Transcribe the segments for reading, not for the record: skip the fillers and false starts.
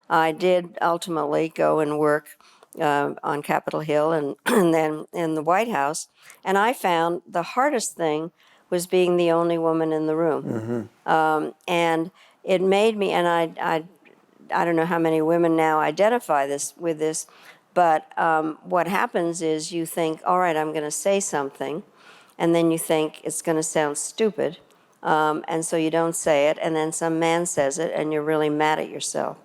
I did ultimately go and work on Capitol Hill and then in the White House. And I found the hardest thing was being the only woman in the room. And it made me, and I don't know how many women now identify with this, but what happens is you think, all right, I'm going to say something, and then you think it's going to sound stupid, and so you don't say it, and then some man says it, and you're really mad at yourself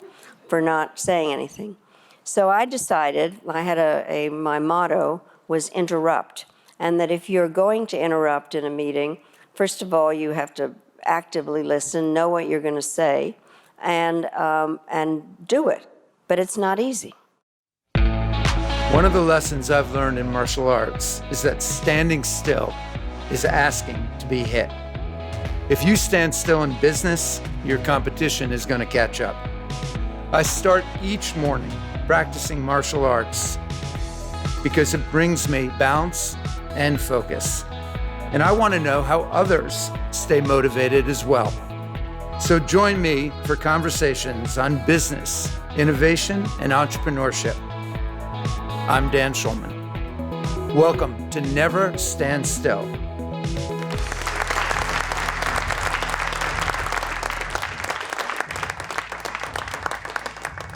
for not saying anything. So I decided, I had my motto was interrupt, and that if you're going to interrupt in a meeting, first of all, you have to actively listen, know what you're going to say, and do it. But it's not easy. One of the lessons I've learned in martial arts is that standing still is asking to be hit. If you stand still in business, your competition is going to catch up. I start each morning practicing martial arts because it brings me balance and focus. And I want to know how others stay motivated as well. So join me for conversations on business, innovation, and entrepreneurship. I'm Dan Schulman. Welcome to Never Stand Still.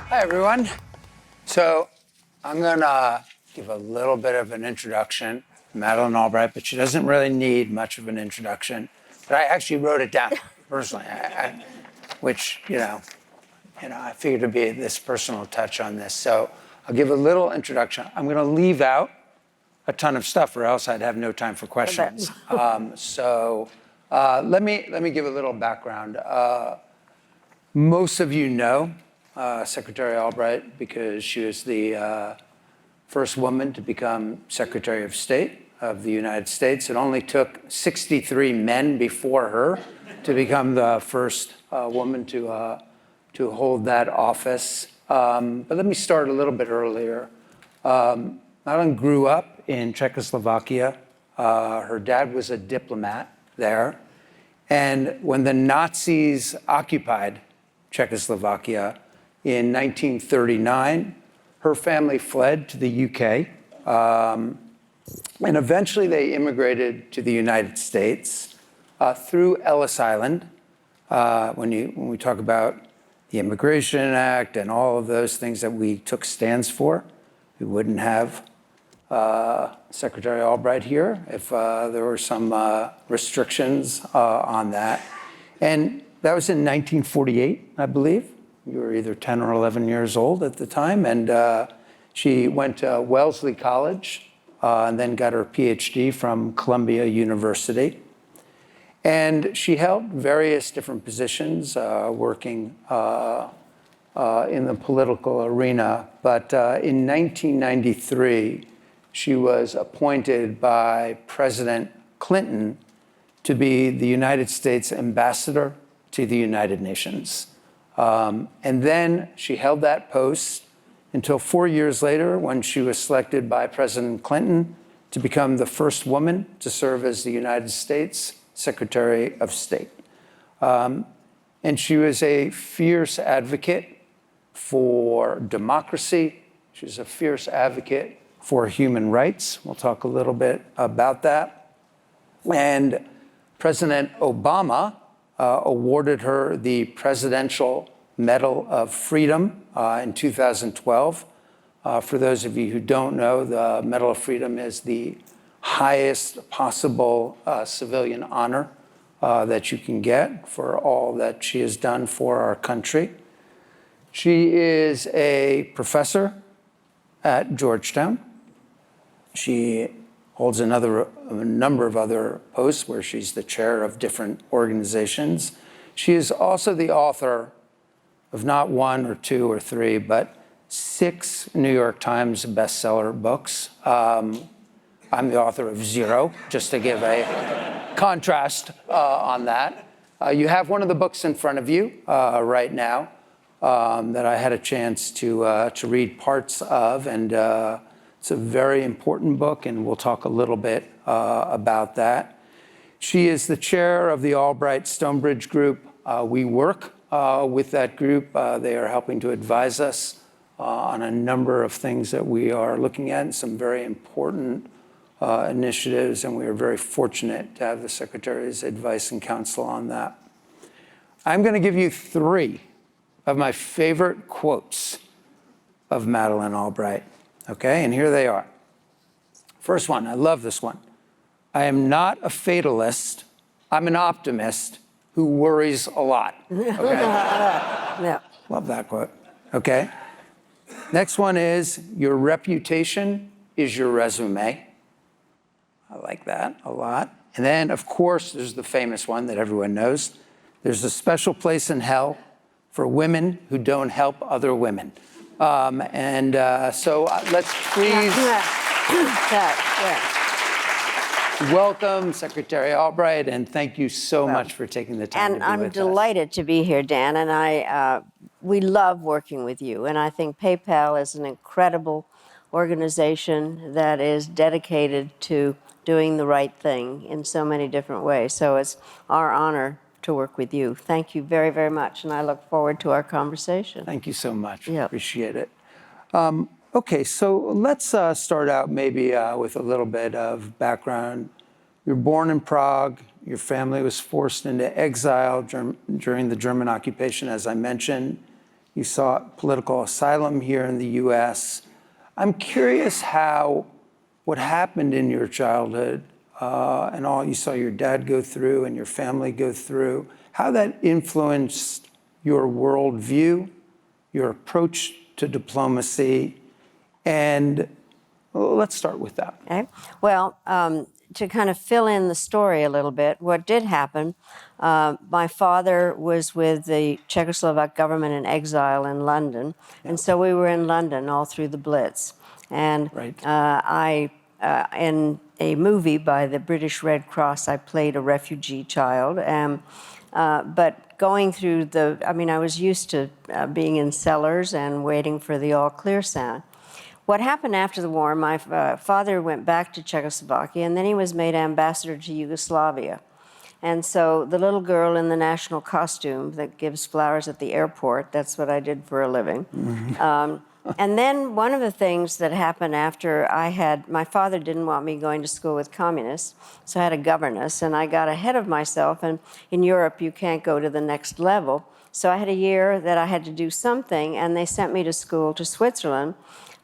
Hi, everyone. So I'm going to give a little bit of an introduction to Madeleine Albright, but she doesn't really need much of an introduction. But I actually wrote it down personally, which, I figured to be this personal touch on this. So I'll give a little introduction. I'm going to leave out a ton of stuff, or else I'd have no time for questions. Let me give a little background. Most of you know Secretary Albright because she was the first woman to become Secretary of State of the United States. It only took 63 men before her to become the first woman to hold that office. But let me start a little bit earlier. Madeleine grew up in Czechoslovakia. Her dad was a diplomat there. And when the Nazis occupied Czechoslovakia in 1939, her family fled to the UK. And eventually they immigrated to the United States through Ellis Island. When we talk about the Immigration Act and all of those things that we took stands for, we wouldn't have Secretary Albright here if there were some restrictions on that. And that was in 1948, I believe. You were either 10 or 11 years old at the time. And she went to Wellesley College and then got her PhD from Columbia University. And she held various different positions working in the political arena. But in 1993, she was appointed by President Clinton to be the United States ambassador to the United Nations. And then she held that post until 4 years later when she was selected by President Clinton to become the first woman to serve as the United States Secretary of State. And she was a fierce advocate for democracy. She was a fierce advocate for human rights. We'll talk a little bit about that. And President Obama awarded her the Presidential Medal of Freedom in 2012. For those of you who don't know, the Medal of Freedom is the highest possible civilian honor that you can get for all that she has done for our country. She is a professor at Georgetown. She holds a number of other posts where she's the chair of different organizations. She is also the author of not one or two or three, but 6 New York Times bestseller books. I'm the author of 0, just to give a contrast on that. You have one of the books in front of you right now that I had a chance to read parts of, and it's a very important book, and we'll talk a little bit about that. She is the chair of the Albright Stonebridge Group We Work with that group. They are helping to advise us on a number of things that we are looking at and some very important initiatives, and we are very fortunate to have the Secretary's advice and counsel on that. I'm going to give you 3 of my favorite quotes of Madeleine Albright, okay? And here they are. First one, I love this one. I am not a fatalist, I'm an optimist who worries a lot, okay? Yeah. Love that quote, okay? Next one is, your reputation is your resume. I like that a lot. And then, of course, there's the famous one that everyone knows. There's a special place in hell for women who don't help other women. So let's please welcome Secretary Albright, and thank you so much for taking the time to be with us. And I'm delighted to be here, Dan, and we love working with you. And I think PayPal is an incredible organization that is dedicated to doing the right thing in so many different ways. So it's our honor to work with you. Thank you very, very much, and I look forward to our conversation. Thank you so much. Yep. Appreciate it. Okay, so let's start out maybe with a little bit of background. You were born in Prague. Your family was forced into exile during the German occupation, as I mentioned. You sought political asylum here in the US. I'm curious what happened in your childhood and all you saw your dad go through and your family go through, how that influenced your worldview, your approach to diplomacy, and let's start with that. Okay. Well, to kind of fill in the story a little bit, what did happen, my father was with the Czechoslovak government in exile in London, and so we were in London all through the Blitz. And in a movie by the British Red Cross, I played a refugee child. But going through I was used to being in cellars and waiting for the all clear sound. What happened after the war, my father went back to Czechoslovakia, and then he was made ambassador to Yugoslavia. And so the little girl in the national costume that gives flowers at the airport, that's what I did for a living. And then one of the things that happened after my father didn't want me going to school with communists, so I had a governess, and I got ahead of myself, and in Europe you can't go to the next level. So I had a year that I had to do something, and they sent me to school to Switzerland,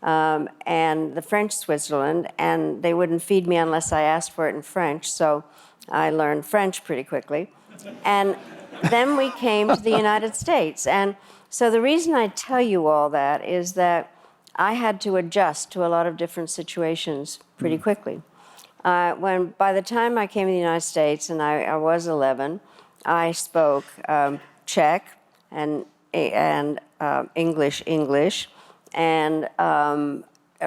and the French Switzerland, and they wouldn't feed me unless I asked for it in French, so I learned French pretty quickly. And then we came to the United States, and so the reason I tell you all that is that I had to adjust to a lot of different situations pretty quickly. By the time I came to the United States, and I was 11, I spoke Czech and English, and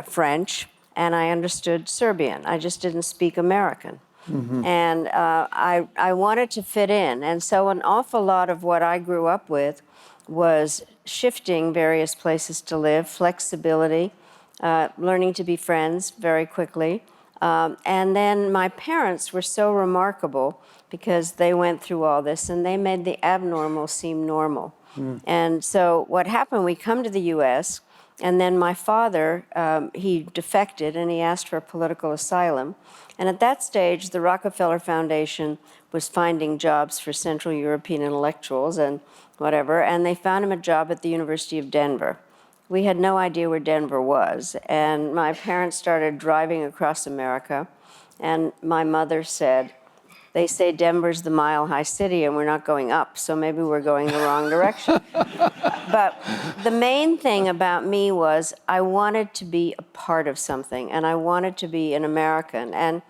French, and I understood Serbian. I just didn't speak American. And I wanted to fit in, and so an awful lot of what I grew up with was shifting various places to live, flexibility, learning to be friends very quickly. And then my parents were so remarkable because they went through all this, and they made the abnormal seem normal. And so what happened, we come to the US, and then my father, he defected, and he asked for political asylum. And at that stage, the Rockefeller Foundation was finding jobs for Central European intellectuals and whatever, and they found him a job at the University of Denver. We had no idea where Denver was, and my parents started driving across America, and my mother said, they say Denver's the mile-high city, and we're not going up, so maybe we're going the wrong direction. But the main thing about me was I wanted to be a part of something, and I wanted to be an American. And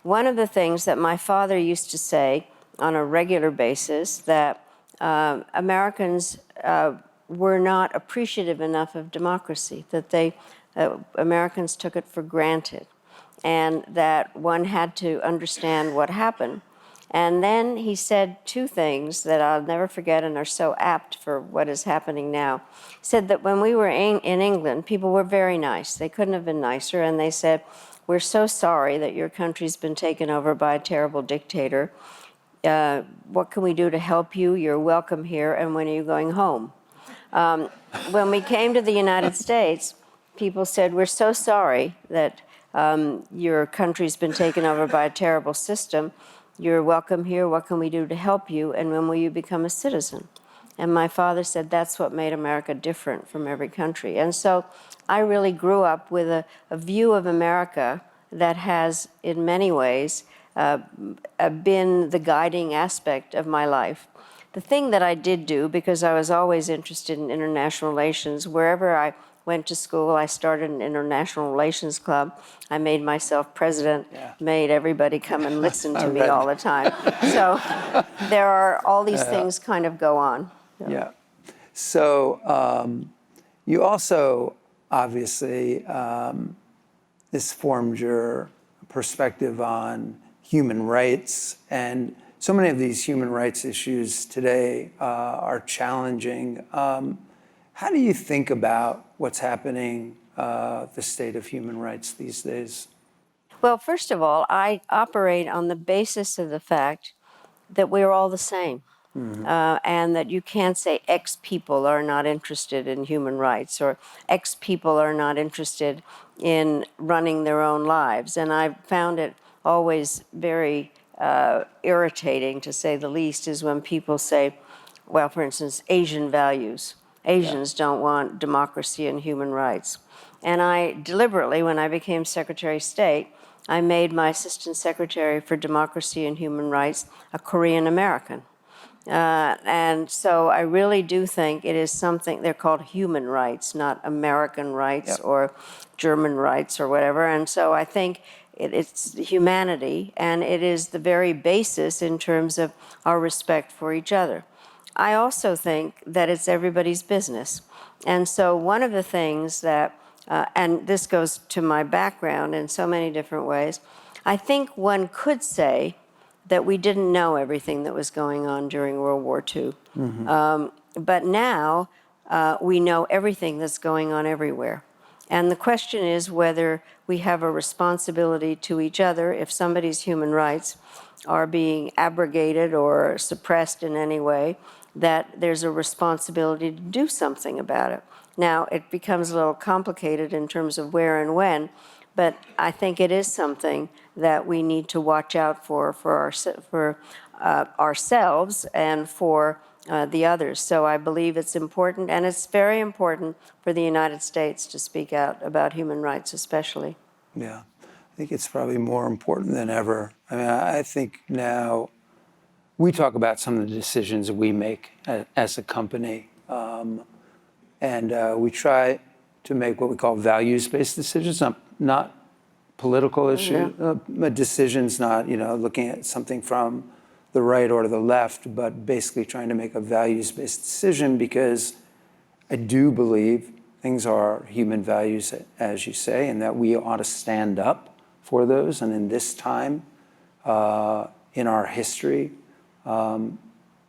one of the things that my father used to say on a regular basis, that Americans were not appreciative enough of democracy, that Americans took it for granted, and that one had to understand what happened. And then he said 2 things that I'll never forget and are so apt for what is happening now. He said that when we were in England, people were very nice. They couldn't have been nicer. And they said, we're so sorry that your country's been taken over by a terrible dictator. what can we do to help you? You're welcome here, and when are you going home? When we came to the United States, people said, we're so sorry that your country's been taken over by a terrible system. You're welcome here. What can we do to help you? And when will you become a citizen? And my father said that's what made America different from every country. And so I really grew up with a view of America that has, in many ways, been the guiding aspect of my life. The thing that I did do, because I was always interested in international relations, wherever I went to school, I started an international relations club. I made myself president, made everybody come and listen to me all the time. So there are all these things kind of go on. Yeah. So you also, obviously, this formed your perspective on human rights, and so many of these human rights issues today are challenging. How do you think about what's happening, the state of human rights these days? Well, first of all, I operate on the basis of the fact that we're all the same. And that you can't say X people are not interested in human rights or X people are not interested in running their own lives. And I've found it always very irritating, to say the least, is when people say, well, for instance, Asian values. Asians don't want democracy and human rights. And I deliberately, when I became Secretary of State, I made my Assistant Secretary for Democracy and Human Rights a Korean American. And so I really do think it is something, they're called human rights, not American rights or German rights or whatever. And so I think it's humanity, and it is the very basis in terms of our respect for each other. I also think that it's everybody's business. And so one of the things that, and this goes to my background in so many different ways, I think one could say that we didn't know everything that was going on during World War II. But now we know everything that's going on everywhere. And the question is whether we have a responsibility to each other if somebody's human rights are being abrogated or suppressed in any way, that there's a responsibility to do something about it. Now, it becomes a little complicated in terms of where and when, but I think it is something that we need to watch out for ourselves and for the others. So I believe it's important, and it's very important for the United States to speak out about human rights especially. Yeah, I think it's probably more important than ever. I mean, I think now we talk about some of the decisions that we make as a company, and we try to make what we call values-based decisions, not political decisions, not looking at something from the right or the left, but basically trying to make a values-based decision, because I do believe things are human values, as you say, and that we ought to stand up for those. And in this time in our history,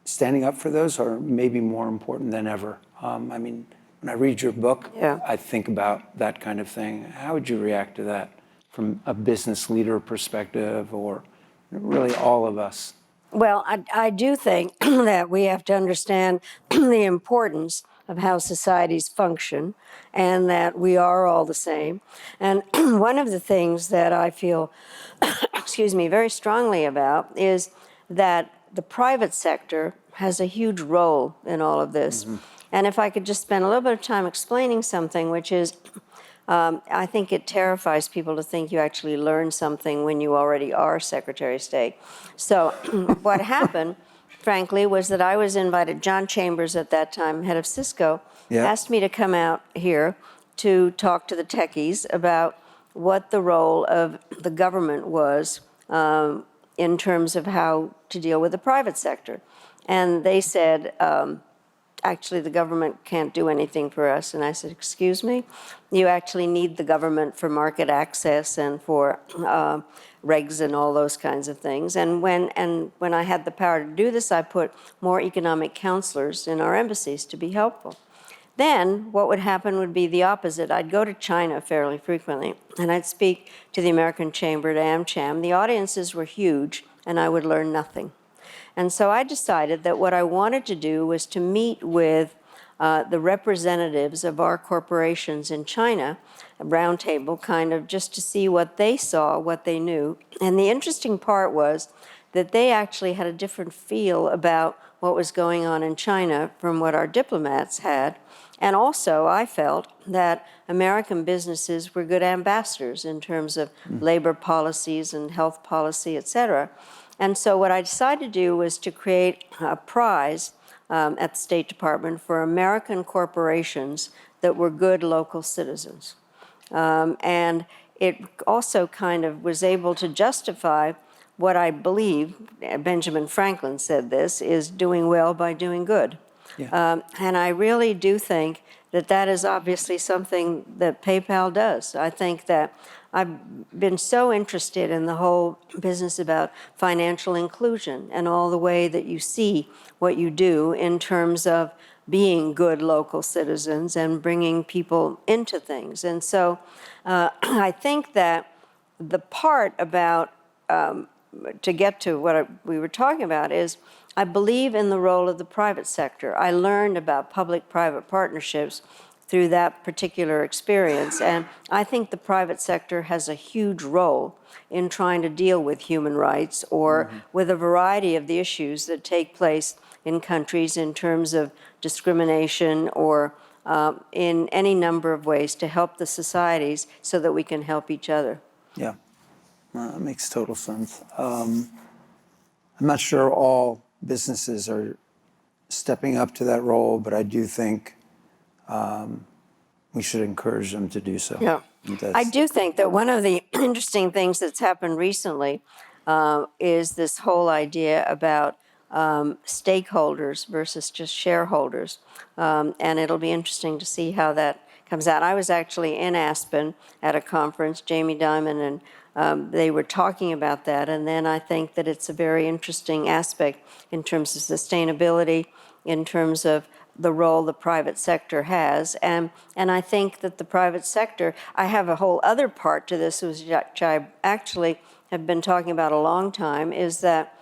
standing up for those are maybe more important than ever. I mean, when I read your book, I think about that kind of thing. How would you react to that from a business leader perspective, or really all of us? Well, I do think that we have to understand the importance of how societies function, and that we are all the same. And one of the things that I feel, excuse me, very strongly about is that the private sector has a huge role in all of this. And if I could just spend a little bit of time explaining something, which is, I think it terrifies people to think you actually learn something when you already are Secretary of State. So what happened, frankly, was that I was invited. John Chambers, at that time, head of Cisco, asked me to come out here to talk to the techies about what the role of the government was in terms of how to deal with the private sector. And they said, actually, the government can't do anything for us. And I said, excuse me? You actually need the government for market access and for regs and all those kinds of things. And when I had the power to do this, I put more economic counselors in our embassies to be helpful. Then what would happen would be the opposite. I'd go to China fairly frequently, and I'd speak to the American Chamber, to AmCham. The audiences were huge, and I would learn nothing. And so I decided that what I wanted to do was to meet with the representatives of our corporations in China, a roundtable kind of just to see what they saw, what they knew. And the interesting part was that they actually had a different feel about what was going on in China from what our diplomats had. And also, I felt that American businesses were good ambassadors in terms of labor policies and health policy, et cetera. And so what I decided to do was to create a prize at the State Department for American corporations that were good local citizens. And it also kind of was able to justify what I believe, Benjamin Franklin said this, is doing well by doing good. Yeah. And I really do think that that is obviously something that PayPal does. I think that I've been so interested in the whole business about financial inclusion and all the way that you see what you do in terms of being good local citizens and bringing people into things. And so I think that the part about, to get to what we were talking about, is I believe in the role of the private sector. I learned about public-private partnerships through that particular experience, and I think the private sector has a huge role in trying to deal with human rights or with a variety of the issues that take place in countries in terms of discrimination or in any number of ways to help the societies so that we can help each other. Yeah, that makes total sense. I'm not sure all businesses are stepping up to that role, but I do think we should encourage them to do so. Yeah. I do think that one of the interesting things that's happened recently is this whole idea about stakeholders versus just shareholders. And it'll be interesting to see how that comes out. I was actually in Aspen at a conference, Jamie Dimon, and they were talking about that. And then I think that it's a very interesting aspect in terms of sustainability, in terms of the role the private sector has. And I think that the private sector, I have a whole other part to this, which I actually have been talking about a long time, is that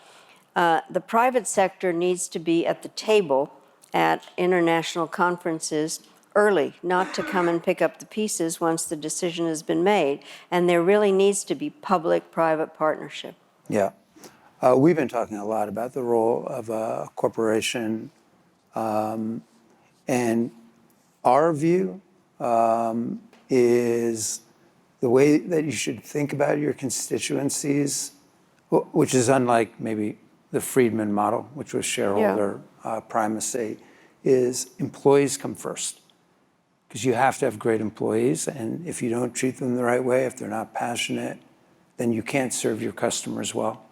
the private sector needs to be at the table at international conferences early, not to come and pick up the pieces once the decision has been made. And there really needs to be public-private partnership. Yeah. We've been talking a lot about the role of a corporation, and our view is the way that you should think about your constituencies, which is unlike maybe the Friedman model, which was shareholder primacy, is employees come first. Because you have to have great employees, and if you don't treat them the right way, if they're not passionate, then you can't serve your customers well.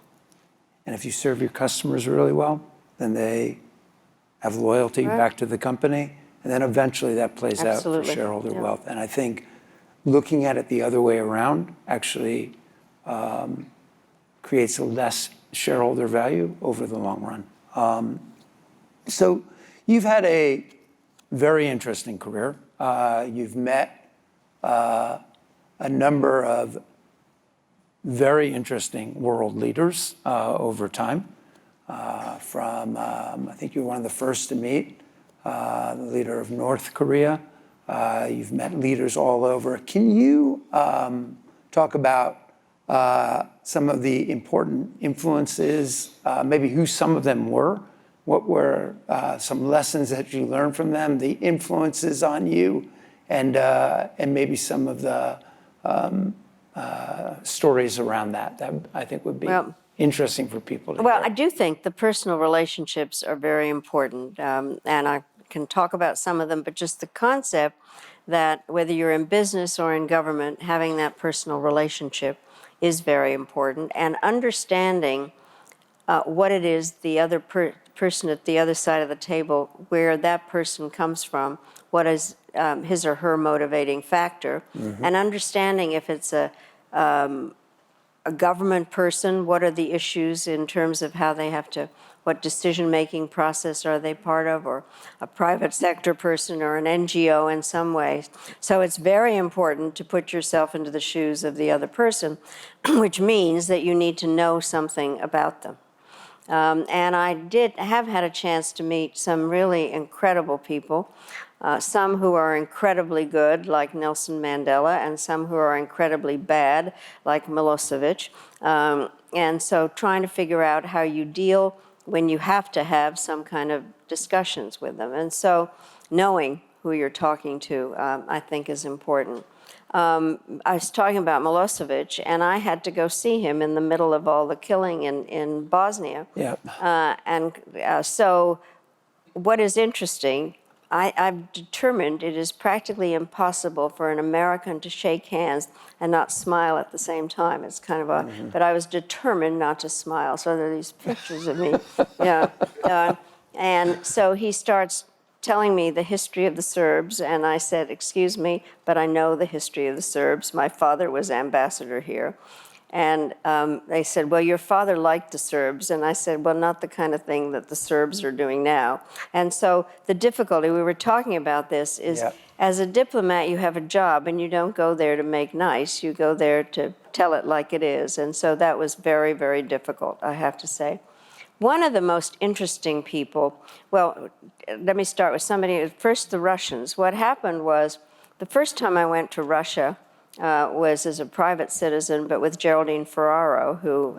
And if you serve your customers really well, then they have loyalty back to the company, and then eventually that plays out for shareholder wealth. And I think looking at it the other way around actually creates a less shareholder value over the long run. So you've had a very interesting career. You've met a number of very interesting world leaders over time. I think you were one of the first to meet the leader of North Korea. You've met leaders all over. Can you talk about some of the important influences, maybe who some of them were? What were some lessons that you learned from them, the influences on you, and maybe some of the stories around that I think would be interesting for people to hear. I do think the personal relationships are very important, and I can talk about some of them, but just the concept that whether you're in business or in government, having that personal relationship is very important, and understanding what it is the other person at the other side of the table, where that person comes from, what is his or her motivating factor, and understanding if it's a government person, what are the issues in terms of how they have to, what decision-making process are they part of, or a private sector person or an NGO in some ways. So it's very important to put yourself into the shoes of the other person, which means that you need to know something about them. And I have had a chance to meet some really incredible people, some who are incredibly good, like Nelson Mandela, and some who are incredibly bad, like Milosevic. And so trying to figure out how you deal when you have to have some kind of discussions with them. And so knowing who you're talking to, I think, is important. I was talking about Milosevic, and I had to go see him in the middle of all the killing in Bosnia. Yeah. So what is interesting, I've determined it is practically impossible for an American to shake hands and not smile at the same time. It's kind of a, but I was determined not to smile. So there are these pictures of me, and so he starts telling me the history of the Serbs, and I said, excuse me, but I know the history of the Serbs. My father was ambassador here. And they said, well, your father liked the Serbs. And I said, well, not the kind of thing that the Serbs are doing now. And so the difficulty, we were talking about this, is as a diplomat, you have a job, and you don't go there to make nice. You go there to tell it like it is. And so that was very, very difficult, I have to say. One of the most interesting people, well, let me start with somebody, first the Russians. What happened was, the first time I went to Russia was as a private citizen, but with Geraldine Ferraro, who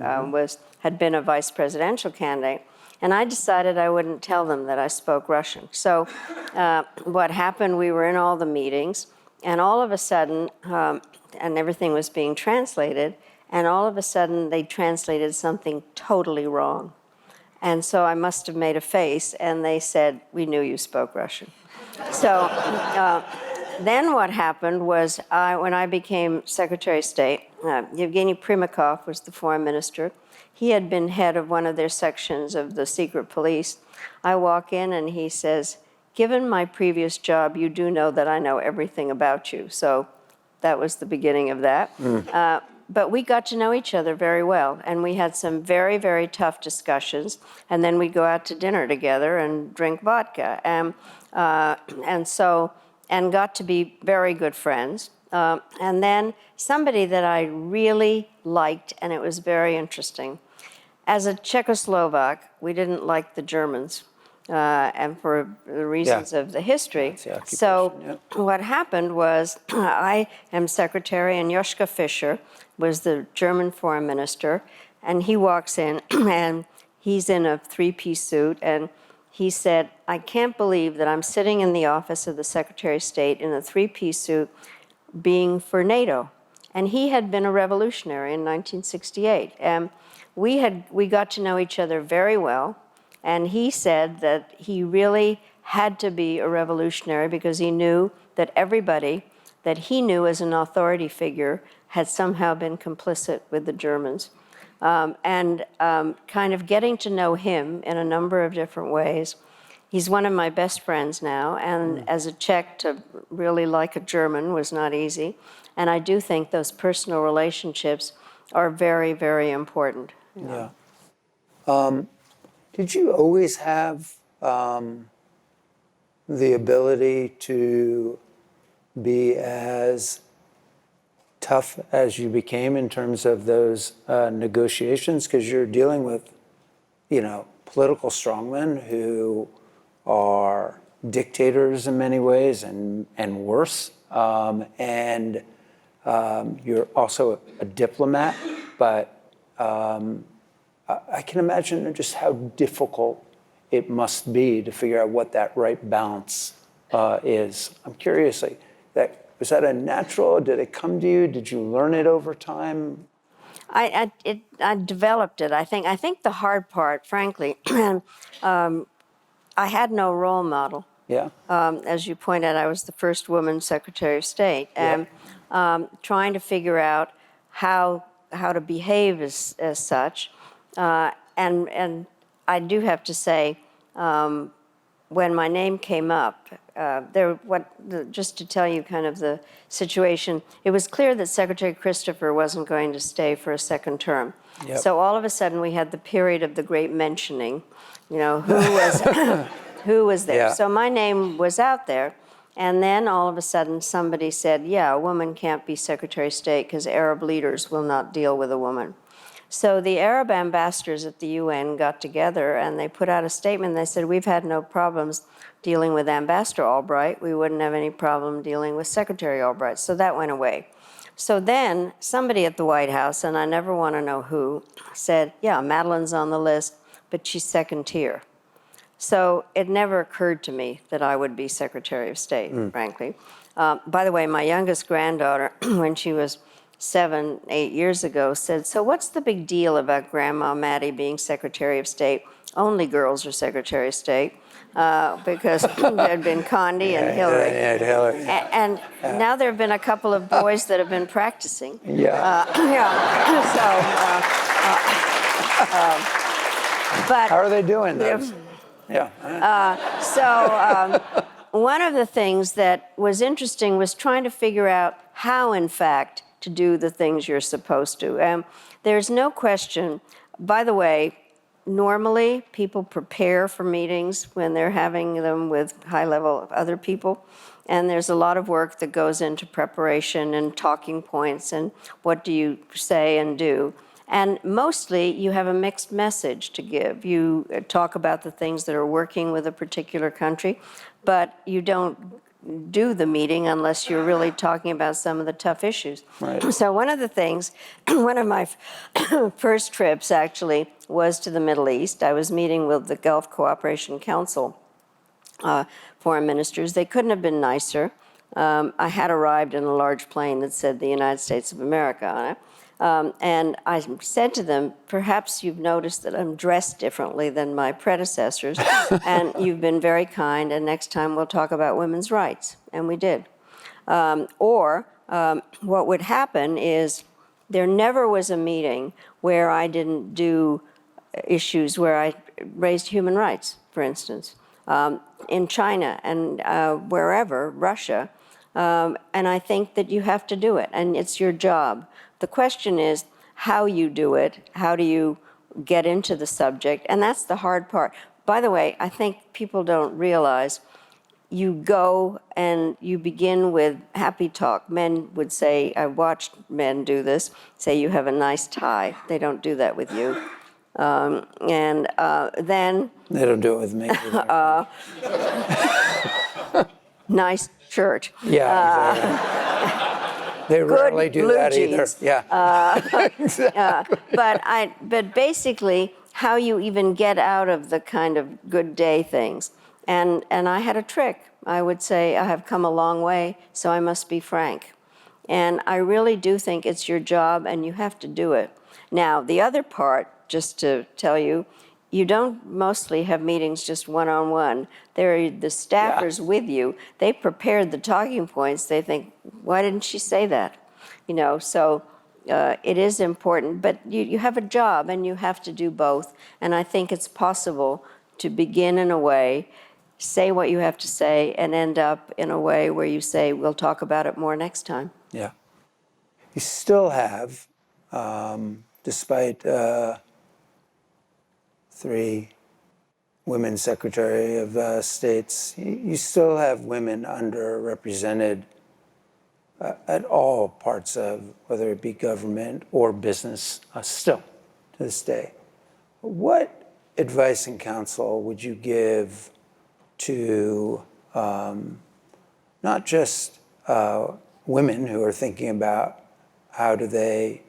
had been a vice presidential candidate. And I decided I wouldn't tell them that I spoke Russian. So what happened, we were in all the meetings, and all of a sudden, and everything was being translated, and all of a sudden they translated something totally wrong. And so I must have made a face, and they said, we knew you spoke Russian. So then what happened was, when I became Secretary of State, Yevgeny Primakov was the foreign minister. He had been head of one of their sections of the secret police. I walk in, and he says, given my previous job, you do know that I know everything about you. So that was the beginning of that. But we got to know each other very well, and we had some very, very tough discussions, and then we'd go out to dinner together and drink vodka, and got to be very good friends. And then somebody that I really liked, and it was very interesting. As a Czechoslovak, we didn't like the Germans, and for the reasons of the history. So what happened was, I am secretary, and Joschka Fischer was the German foreign minister, and he walks in, and he's in a three-piece suit, and he said, I can't believe that I'm sitting in the office of the Secretary of State in a three-piece suit being for NATO. And he had been a revolutionary in 1968. And we got to know each other very well. And he said that he really had to be a revolutionary because he knew that everybody that he knew as an authority figure had somehow been complicit with the Germans. Kind of getting to know him in a number of different ways. He's one of my best friends now, and as a Czech, to really like a German was not easy. And I do think those personal relationships are very, very important. Yeah. Did you always have the ability to be as tough as you became in terms of those negotiations? Because you're dealing with, political strongmen who are dictators in many ways and worse. You're also a diplomat, but I can imagine just how difficult it must be to figure out what that right balance is. I'm curious, was that a natural? Did it come to you? Did you learn it over time? I developed it, I think. I think the hard part, frankly, I had no role model. Yeah. As you point out, I was the first woman Secretary of State. And trying to figure out how to behave as such. And I do have to say, when my name came up, just to tell you kind of the situation, it was clear that Secretary Christopher wasn't going to stay for a second term. Yep. So all of a sudden we had the period of the great mentioning, who was who was there. Yeah. So my name was out there, and then all of a sudden somebody said, yeah, a woman can't be Secretary of State because Arab leaders will not deal with a woman. So the Arab ambassadors at the UN got together and they put out a statement. They said, we've had no problems dealing with Ambassador Albright. We wouldn't have any problem dealing with Secretary Albright. So that went away. So then somebody at the White House, and I never want to know who, said, yeah, Madeleine's on the list, but she's second tier. So it never occurred to me that I would be Secretary of State, frankly. By the way, my youngest granddaughter, when she was 7, 8 years ago, said, so what's the big deal about Grandma Maddie being Secretary of State? Only girls are Secretary of State, because there had been Condi and Hillary. Hillary. And now there have been a couple of boys that have been practicing. But how are they doing, those? One of the things that was interesting was trying to figure out how, in fact, to do the things you're supposed to. There's no question, by the way, normally people prepare for meetings when they're having them with high-level other people, and there's a lot of work that goes into preparation and talking points and what do you say and do. And mostly, you have a mixed message to give. You talk about the things that are working with a particular country, but you don't do the meeting unless you're really talking about some of the tough issues. Right. So one of the things, one of my first trips actually was to the Middle East. I was meeting with the Gulf Cooperation Council foreign ministers. They couldn't have been nicer. I had arrived in a large plane that said the United States of America on it. And I said to them, perhaps you've noticed that I'm dressed differently than my predecessors, and you've been very kind, and next time we'll talk about women's rights. And we did. What would happen is there never was a meeting where I didn't do issues where I raised human rights, for instance, in China and wherever, Russia. And I think that you have to do it, and it's your job. The question is how you do it, how do you get into the subject, and that's the hard part. By the way, I think people don't realize you go and you begin with happy talk. Men would say, I watched men do this, say you have a nice tie. They don't do that with you. Then... They don't do it with me. Nice shirt. Yeah, exactly. They rarely do that either. Jeans. Yeah. Exactly. But basically, how you even get out of the kind of good day things. And I had a trick. I would say, I have come a long way, so I must be frank. And I really do think it's your job, and you have to do it. Now, the other part, just to tell you, you don't mostly have meetings just one-on-one. They're the staffers with you. They prepared the talking points. They think, why didn't she say that? So it is important. But you have a job, and you have to do both. And I think it's possible to begin in a way, say what you have to say, and end up in a way where you say, we'll talk about it more next time. Yeah. You still have, despite 3 women Secretary of States, you still have women underrepresented at all parts of, whether it be government or business, still to this day. What advice and counsel would you give to not just women who are thinking about how do they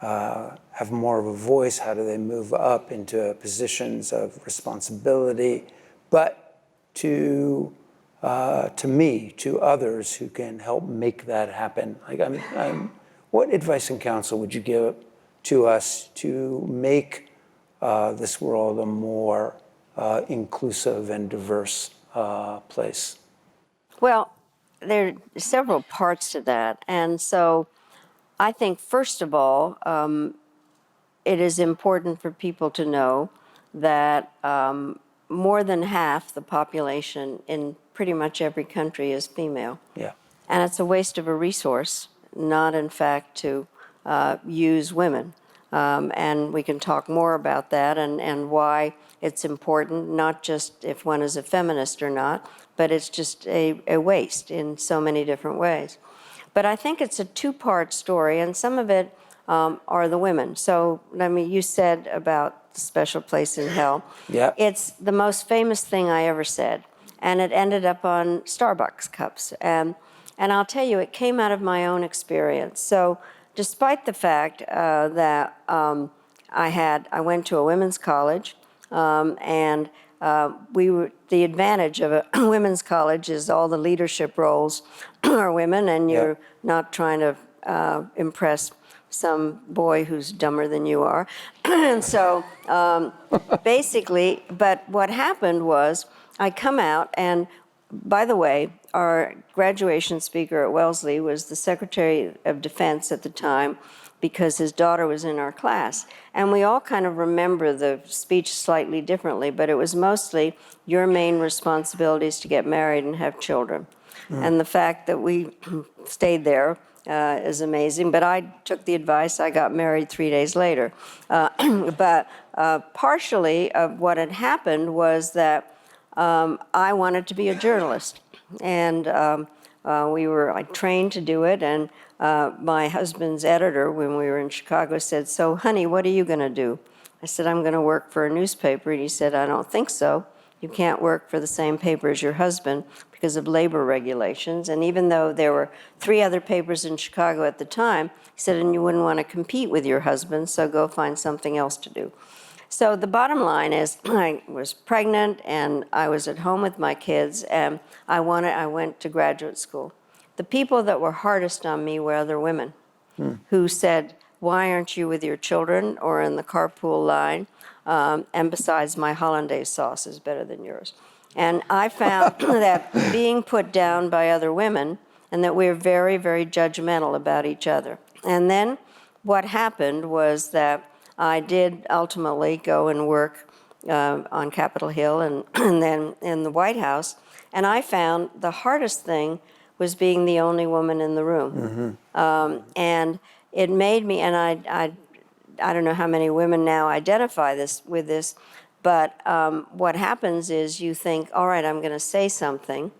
have more of a voice, how do they move up into positions of responsibility, but to me, to others who can help make that happen? Like, what advice and counsel would you give to us to make this world a more inclusive and diverse place? Well, there are several parts to that. And so I think, first of all, it is important for people to know that more than half the population in pretty much every country is female. Yeah. And it's a waste of a resource, not in fact to use women. And we can talk more about that and why it's important, not just if one is a feminist or not, but it's just a waste in so many different ways. But I think it's a 2-part story, and some of it are the women. So, I mean, you said about the special place in hell. Yeah. It's the most famous thing I ever said, and it ended up on Starbucks cups. And I'll tell you, it came out of my own experience. So, despite the fact that I went to a women's college, and the advantage of a women's college is all the leadership roles are women, and you're not trying to impress some boy who's dumber than you are. And so basically, but what happened was I come out, and by the way, our graduation speaker at Wellesley was the Secretary of Defense at the time, because his daughter was in our class. And we all kind of remember the speech slightly differently, but it was mostly your main responsibility is to get married and have children. And the fact that we stayed there is amazing. But I took the advice. I got married 3 days later. But partially of what had happened was that I wanted to be a journalist. And I trained to do it, and my husband's editor, when we were in Chicago, said, "So, honey, what are you going to do?" I said, "I'm going to work for a newspaper." And he said, "I don't think so. You can't work for the same paper as your husband because of labor regulations." And even though there were 3 other papers in Chicago at the time, he said, "And you wouldn't want to compete with your husband, so go find something else to do." So the bottom line is I was pregnant, and I was at home with my kids, and I went to graduate school. The people that were hardest on me were other women who said, "Why aren't you with your children or in the carpool line? And besides, my hollandaise sauce is better than yours." And I found that being put down by other women, and that we're very, very judgmental about each other. And then what happened was that I did ultimately go and work on Capitol Hill and then in the White House. And I found the hardest thing was being the only woman in the room. And it made me, and I don't know how many women now identify with this, but what happens is you think, all right, I'm going to say something,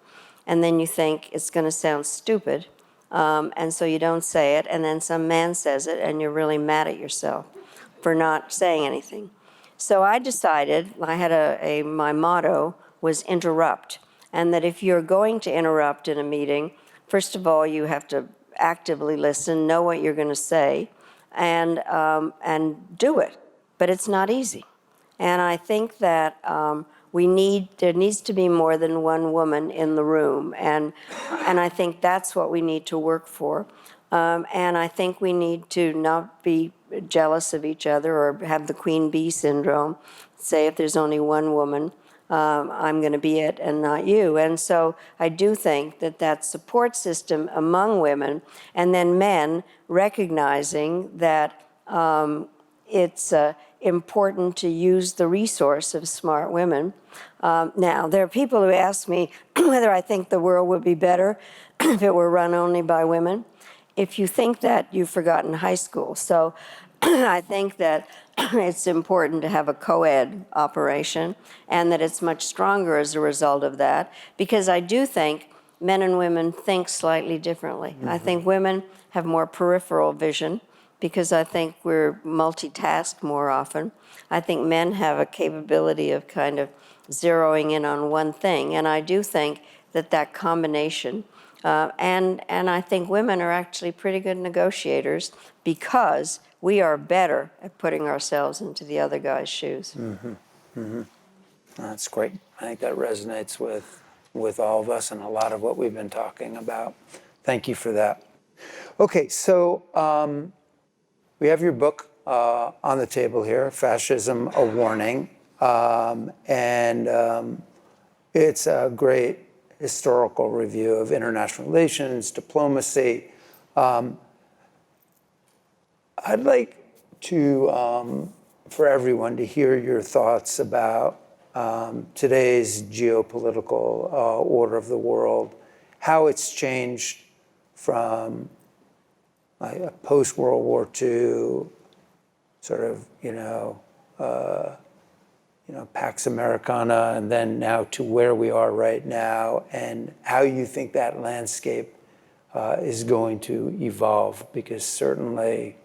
and then you think it's going to sound stupid, and so you don't say it, and then some man says it, and you're really mad at yourself for not saying anything. So I decided, I had my motto was interrupt, and that if you're going to interrupt in a meeting, first of all, you have to actively listen, know what you're going to say, and do it. But it's not easy. And I think that there needs to be more than one woman in the room, and I think that's what we need to work for. And I think we need to not be jealous of each other or have the queen bee syndrome. Say if there's only one woman, I'm going to be it and not you. And so I do think that support system among women, and then men recognizing that it's important to use the resource of smart women. Now, there are people who ask me whether I think the world would be better if it were run only by women. If you think that, you've forgotten high school. So I think that it's important to have a co-ed operation, and that it's much stronger as a result of that, because I do think men and women think slightly differently. I think women have more peripheral vision, because I think we're multitasked more often. I think men have a capability of kind of zeroing in on one thing, and I do think that combination, and I think women are actually pretty good negotiators, because we are better at putting ourselves into the other guy's shoes. That's great. I think that resonates with all of us and a lot of what we've been talking about. Thank you for that. Okay, so we have your book on the table here, Fascism, A Warning. And it's a great historical review of international relations, diplomacy. I'd like to, for everyone, to hear your thoughts about today's geopolitical order of the world, how it's changed from a post-World War II sort of, Pax Americana, and then now to where we are right now, and how you think that landscape is going to evolve, because certainly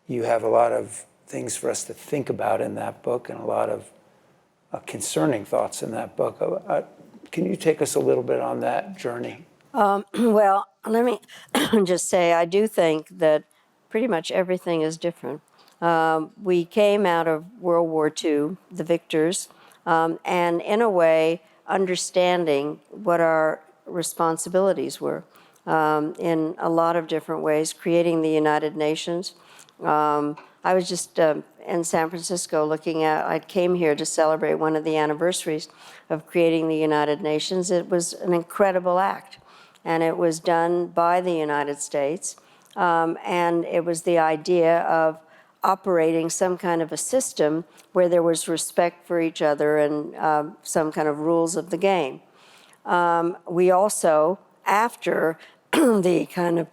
you have a lot of things for us to think about in that book and a lot of concerning thoughts in that book. Can you take us a little bit on that journey? Well, let me just say, I do think that pretty much everything is different. We came out of World War II, the victors, and in a way, understanding what our responsibilities were in a lot of different ways, creating the United Nations. I was just in San Francisco looking at, I came here to celebrate one of the anniversaries of creating the United Nations. It was an incredible act, and it was done by the United States. And it was the idea of operating some kind of a system where there was respect for each other and some kind of rules of the game. We also, after the kind of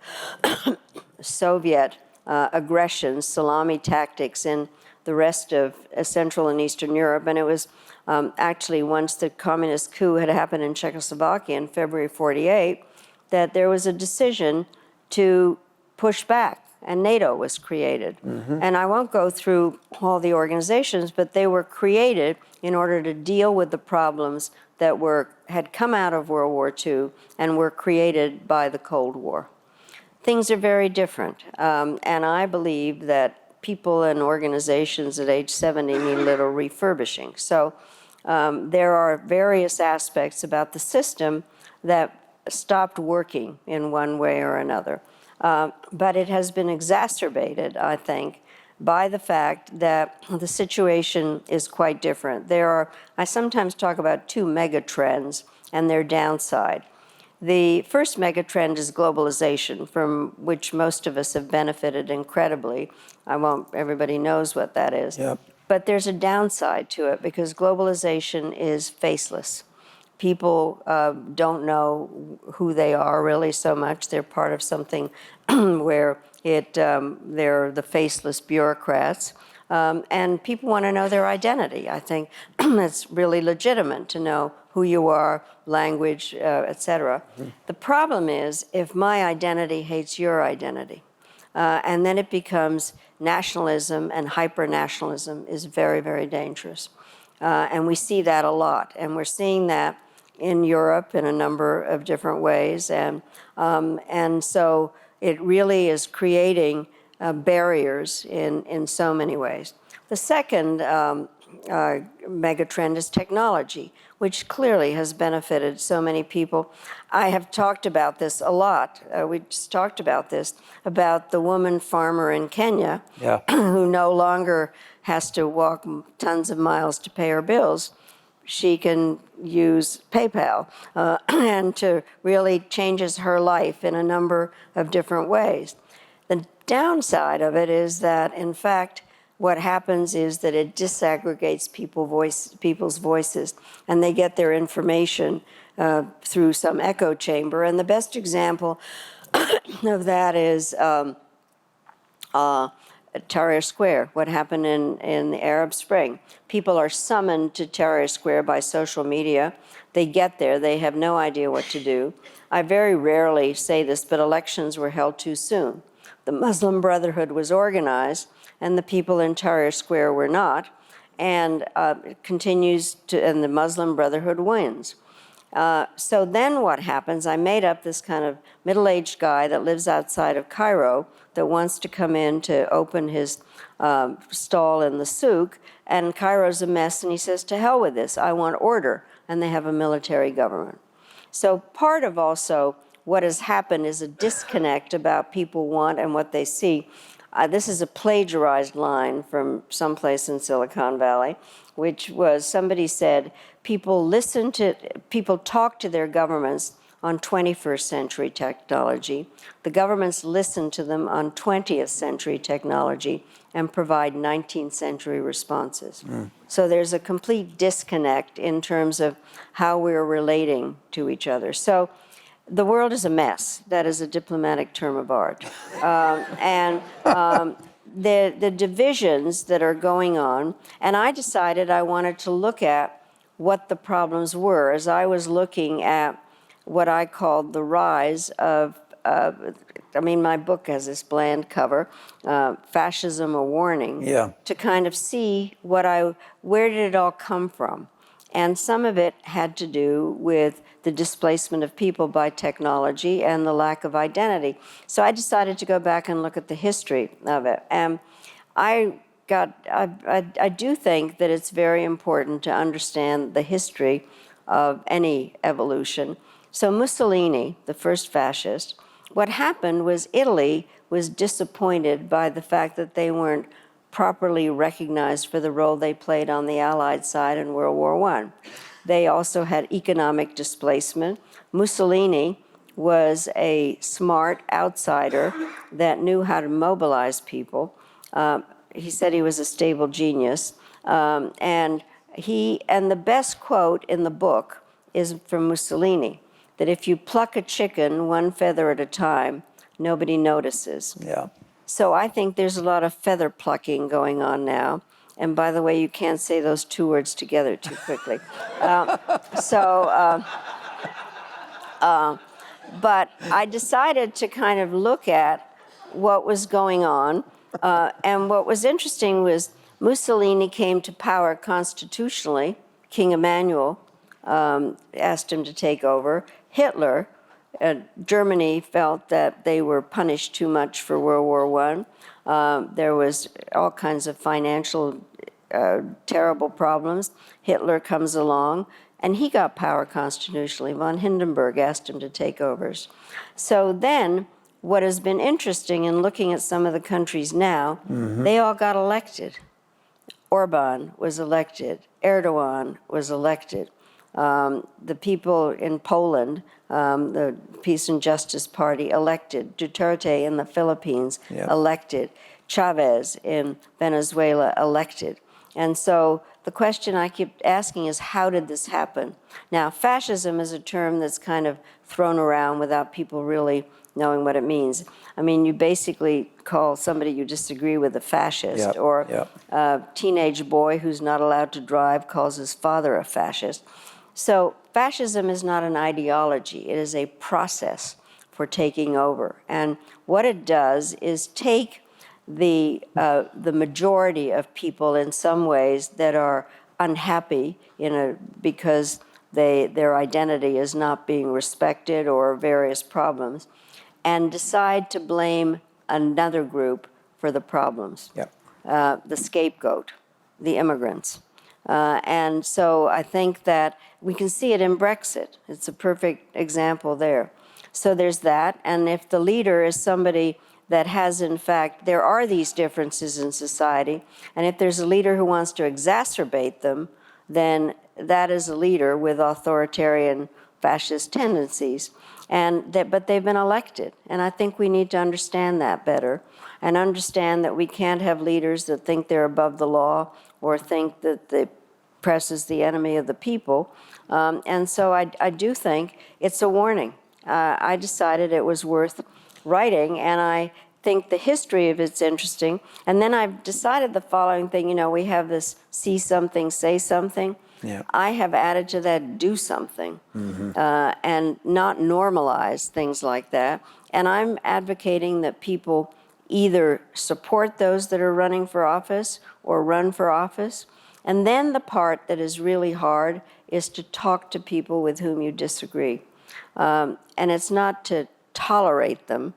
Soviet aggression, salami tactics in the rest of Central and Eastern Europe, and it was actually once the communist coup had happened in Czechoslovakia in February '48, that there was a decision to push back, and NATO was created. And I won't go through all the organizations, but they were created in order to deal with the problems that had come out of World War II and were created by the Cold War. Things are very different, and I believe that people and organizations at age 70 need a little refurbishing. So there are various aspects about the system that stopped working in one way or another. But it has been exacerbated, I think, by the fact that the situation is quite different. I sometimes talk about two mega trends and their downside. The first mega trend is globalization, from which most of us have benefited incredibly. Everybody knows what that is. Yep. But there's a downside to it because globalization is faceless. People don't know who they are really so much. They're part of something where they're the faceless bureaucrats. And people want to know their identity. I think it's really legitimate to know who you are, language, et cetera. The problem is if my identity hates your identity. And then it becomes nationalism, and hyper-nationalism is very, very dangerous. And we see that a lot. And we're seeing that in Europe in a number of different ways. And so it really is creating barriers in so many ways. The second megatrend is technology, which clearly has benefited so many people. I have talked about this a lot. We just talked about this, about the woman farmer in Kenya, Yeah. who no longer has to walk tons of miles to pay her bills. She can use PayPal and to really changes her life in a number of different ways. The downside of it is that, in fact, what happens is that it disaggregates people's voices, and they get their information through some echo chamber. And the best example of that is Tahrir Square, what happened in the Arab Spring. People are summoned to Tahrir Square by social media. They get there, they have no idea what to do. I very rarely say this, but elections were held too soon. The Muslim Brotherhood was organized, and the people in Tahrir Square were not, and it continues to, and the Muslim Brotherhood wins. So then what happens, I made up this kind of middle-aged guy that lives outside of Cairo that wants to come in to open his stall in the souk, and Cairo's a mess, and he says, to hell with this, I want order, and they have a military government. So part of also what has happened is a disconnect about people want and what they see. This is a plagiarized line from someplace in Silicon Valley, which was somebody said, people talk to their governments on 21st century technology. The governments listen to them on 20th century technology and provide 19th century responses. So there's a complete disconnect in terms of how we're relating to each other. So the world is a mess. That is a diplomatic term of art. The divisions that are going on, and I decided I wanted to look at what the problems were as I was looking at what I called the rise of I mean, my book has this bland cover, Fascism, a Warning, Yeah. to kind of see where did it all come from? And some of it had to do with the displacement of people by technology and the lack of identity. So I decided to go back and look at the history of it. And I do think that it's very important to understand the history of any evolution. So Mussolini, the first fascist, what happened was Italy was disappointed by the fact that they weren't properly recognized for the role they played on the Allied side in World War I. They also had economic displacement. Mussolini was a smart outsider that knew how to mobilize people. He said he was a stable genius. And the best quote in the book is from Mussolini, that if you pluck a chicken one feather at a time, nobody notices. Yeah. So I think there's a lot of feather plucking going on now. And by the way, you can't say those two words together too quickly. But I decided to kind of look at what was going on. And what was interesting was Mussolini came to power constitutionally. King Emmanuel asked him to take over. Hitler, Germany felt that they were punished too much for World War I. There was all kinds of financial terrible problems. Hitler comes along, and he got power constitutionally. Von Hindenburg asked him to take over. So then, what has been interesting in looking at some of the countries now, they all got elected. Orban was elected. Erdogan was elected. The people in Poland, the Peace and Justice Party, elected. Duterte in the Philippines, elected. Chavez in Venezuela, elected. And so the question I keep asking is, how did this happen? Now, fascism is a term that's kind of thrown around without people really knowing what it means. I mean, you basically call somebody you disagree with a fascist, or a teenage boy who's not allowed to drive calls his father a fascist. So fascism is not an ideology. It is a process for taking over. And what it does is take the majority of people in some ways that are unhappy because their identity is not being respected or various problems, and decide to blame another group for the problems. The scapegoat, the immigrants. And so I think that we can see it in Brexit. It's a perfect example there. So there's that, and if the leader is somebody that has, in fact, there are these differences in society, and if there's a leader who wants to exacerbate them, then that is a leader with authoritarian fascist tendencies. But they've been elected, and I think we need to understand that better, and understand that we can't have leaders that think they're above the law or think that the press is the enemy of the people. And so I do think it's a warning. I decided it was worth writing, and I think the history of it's interesting. And then I've decided the following thing, we have this see something, say something. I have added to that do something, and not normalize things like that. And I'm advocating that people either support those that are running for office or run for office. And then the part that is really hard is to talk to people with whom you disagree. And it's not to tolerate them,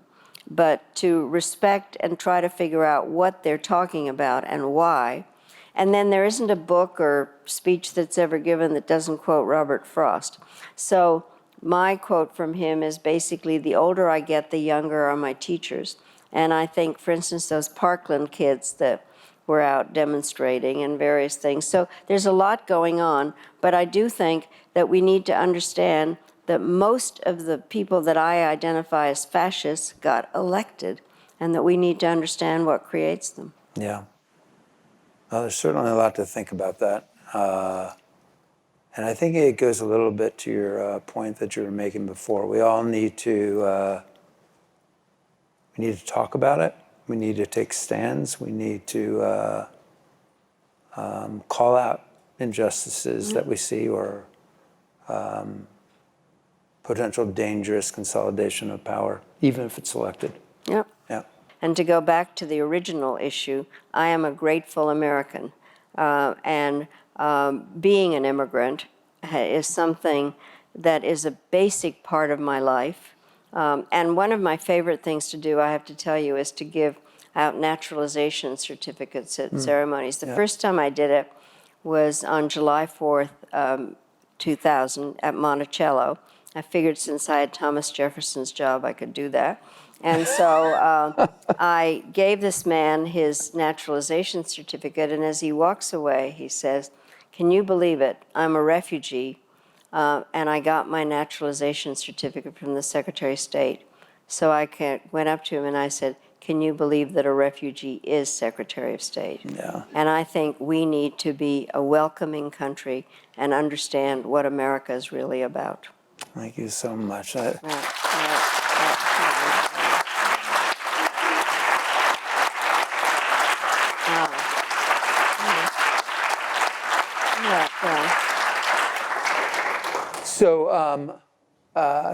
but to respect and try to figure out what they're talking about and why. And then there isn't a book or speech that's ever given that doesn't quote Robert Frost. So my quote from him is basically, the older I get, the younger are my teachers. And I think, for instance, those Parkland kids that were out demonstrating and various things. So there's a lot going on, but I do think that we need to understand that most of the people that I identify as fascists got elected, and that we need to understand what creates them. Yeah. Well, there's certainly a lot to think about that. And I think it goes a little bit to your point that you were making before. We all need to talk about it. We need to take stands. We need to call out injustices that we see, or potential dangerous consolidation of power, even if it's elected. Yep. Yeah. And to go back to the original issue, I am a grateful American. And being an immigrant is something that is a basic part of my life. And one of my favorite things to do, I have to tell you, is to give out naturalization certificates at ceremonies. The first time I did it was on July 4th, 2000 at Monticello. I figured since I had Thomas Jefferson's job, I could do that. And so I gave this man his naturalization certificate, and as he walks away, he says, "Can you believe it? I'm a refugee, and I got my naturalization certificate from the Secretary of State." So I went up to him and I said, "Can you believe that a refugee is Secretary of State?" Yeah. And I think we need to be a welcoming country and understand what America is really about. Thank you so much. So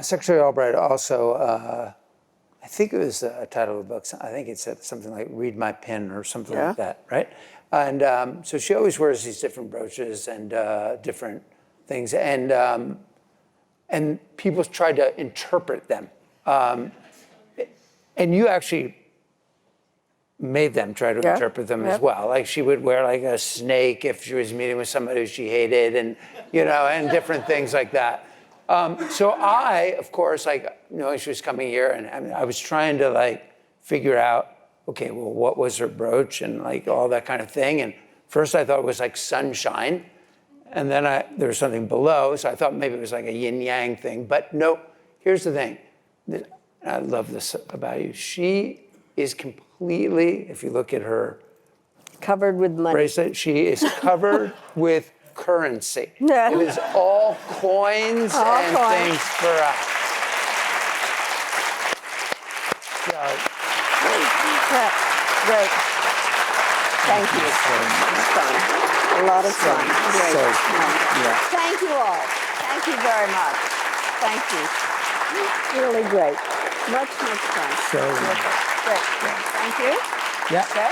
Secretary Albright also, I think it was a title of the book, I think it said something like "Read My Pen" or something like that, right? And so she always wears these different brooches and different things, and people try to interpret them. And you actually made them try to interpret them as well. Like she would wear like a snake if she was meeting with somebody who she hated, and and different things like that. So I, of course, knowing she was coming here, and I was trying to figure out, okay, well, what was her brooch and all that kind of thing. And first I thought it was like sunshine, and then there was something below, so I thought maybe it was like a yin yang thing. But no, here's the thing. I love this about you. She is completely, if you look at her covered with money. Bracelet, she is covered with currency. Yeah. It is all coins and things for us. So, Great. Thank you. It's fun. A lot of fun. Great. Thank you all. Thank you very much. Thank you. Really great. Much fun. So Great. Thank you. Yeah. Okay.